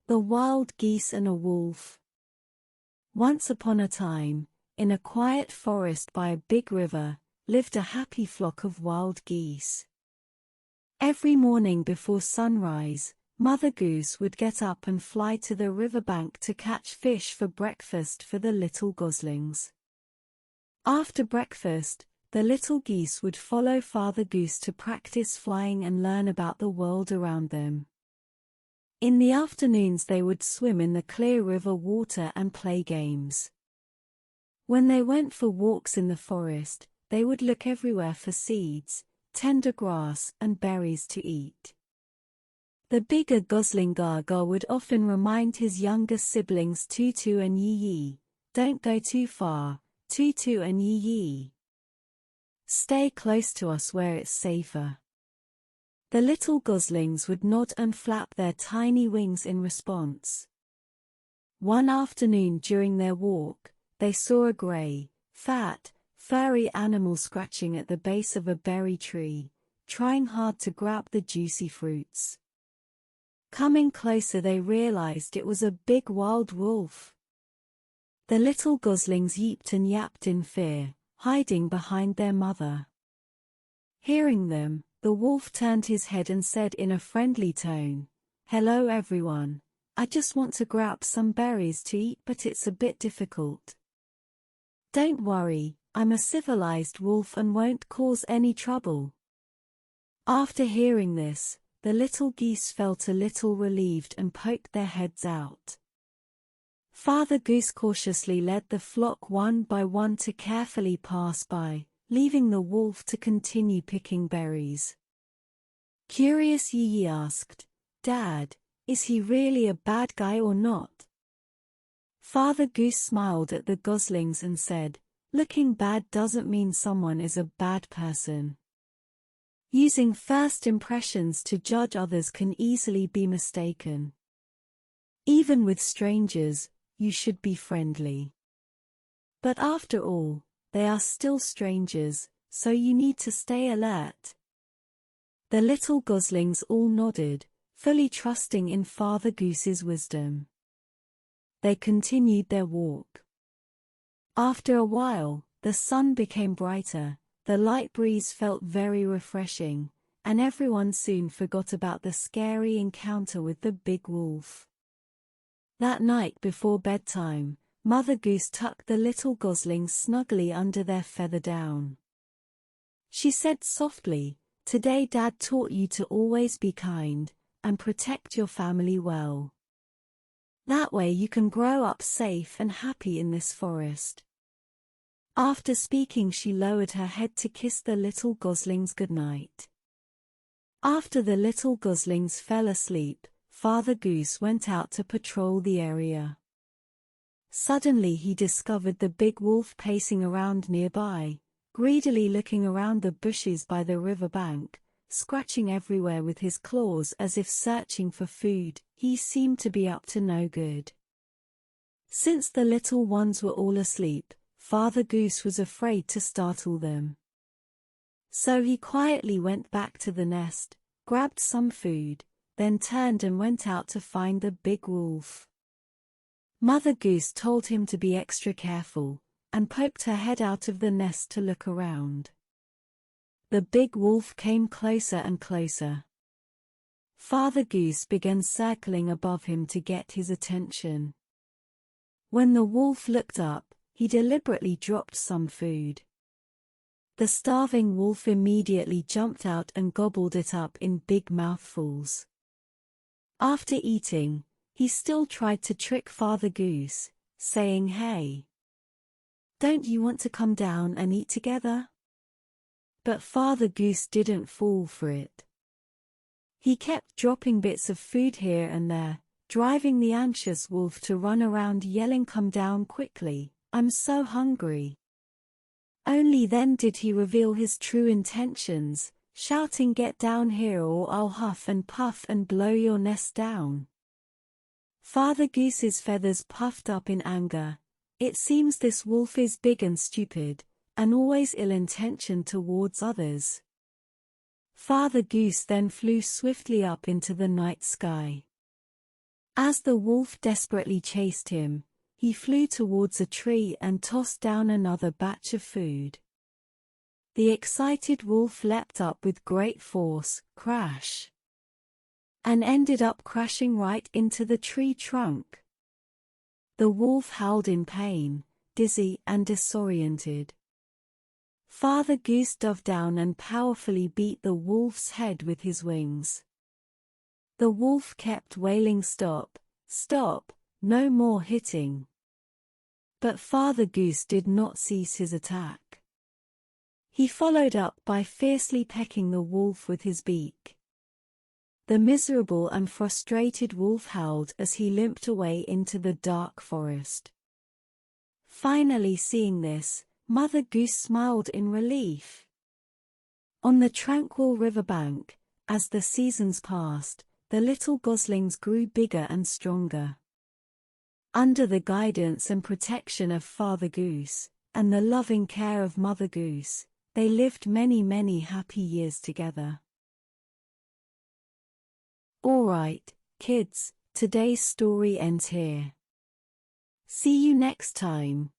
The Wild Geese and a Wolf. Once upon a time, in a quiet forest by a big river, lived a happy flock of wild geese. Every morning before sunrise, Mother Goose would get up and fly to the riverbank to catch fish for breakfast for the little goslings. After breakfast, the little geese would follow Father Goose to practice flying and learn about the world around them. In the afternoons they would swim in the clear river water and play games. When they went for walks in the forest, they would look everywhere for seeds, tender grass and berries to eat. The bigger gosling Gaga would often remind his younger siblings Tutu and Yee, "Don't go too far, Tutu and Yee. Stay close to us where it's safer." The little goslings would nod and flap their tiny wings in response. One afternoon during their walk, they saw a gray, fat, furry animal scratching at the base of a berry tree, trying hard to grab the juicy fruits. Coming closer they realized it was a big wild wolf. The little goslings yeeped and yapped in fear, hiding behind their mother. Hearing them, the wolf turned his head and said in a friendly tone, "Hello everyone, I just want to grab some berries to eat but it's a bit difficult. Don't worry, I'm a civilized wolf and won't cause any trouble." After hearing this, the little geese felt a little relieved and poked their heads out. Father Goose cautiously led the flock one by one to carefully pass by, leaving the wolf to continue picking berries. Curious Yee asked, "Dad, is he really a bad guy or not?" Father Goose smiled at the goslings and said, "Looking bad doesn't mean someone is a bad person. Using first impressions to judge others can easily be mistaken. Even with strangers, you should be friendly. But after all, they are still strangers, so you need to stay alert." The little goslings all nodded, fully trusting in Father Goose's wisdom. They continued their walk. After a while, the sun became brighter, the light breeze felt very refreshing, and everyone soon forgot about the scary encounter with the big wolf. That night before bedtime, Mother Goose tucked the little goslings snugly under their feather down. She said softly, "Today Dad taught you to always be kind, and protect your family well. That way you can grow up safe and happy in this forest." After speaking she lowered her head to kiss the little goslings goodnight. After the little goslings fell asleep, Father Goose went out to patrol the area. Suddenly he discovered the big wolf pacing around nearby, greedily looking around the bushes by the riverbank, scratching everywhere with his claws as if searching for food. He seemed to be up to no good. Since the little ones were all asleep, Father Goose was afraid to startle them. So he quietly went back to the nest, grabbed some food, then turned and went out to find the big wolf. Mother Goose told him to be extra careful, and poked her head out of the nest to look around. The big wolf came closer and closer. Father Goose began circling above him to get his attention. When the wolf looked up, he deliberately dropped some food. The starving wolf immediately jumped out and gobbled it up in big mouthfuls. After eating, he still tried to trick Father Goose, saying, "Hey, don't you want to come down and eat together?" But Father Goose didn't fall for it. He kept dropping bits of food here and there, driving the anxious wolf to run around yelling, "Come down quickly, I'm so hungry." Only then did he reveal his true intentions, shouting, "Get down here or I'll huff and puff and blow your nest down." Father Goose's feathers puffed up in anger. It seems this wolf is big and stupid, and always ill-intentioned towards others. Father Goose then flew swiftly up into the night sky. As the wolf desperately chased him, he flew towards a tree and tossed down another batch of food. The excited wolf leapt up with great force, crash, and ended up crashing right into the tree trunk. The wolf howled in pain, dizzy and disoriented. Father Goose dove down and powerfully beat the wolf's head with his wings. The wolf kept wailing, "Stop, stop, no more hitting." But Father Goose did not cease his attack. He followed up by fiercely pecking the wolf with his beak. The miserable and frustrated wolf howled as he limped away into the dark forest. Finally seeing this, Mother Goose smiled in relief. On the tranquil riverbank, as the seasons passed, the little goslings grew bigger and stronger. Under the guidance and protection of Father Goose, and the loving care of Mother Goose, they lived many, many happy years together. Alright, kids, today's story ends here. See you next time.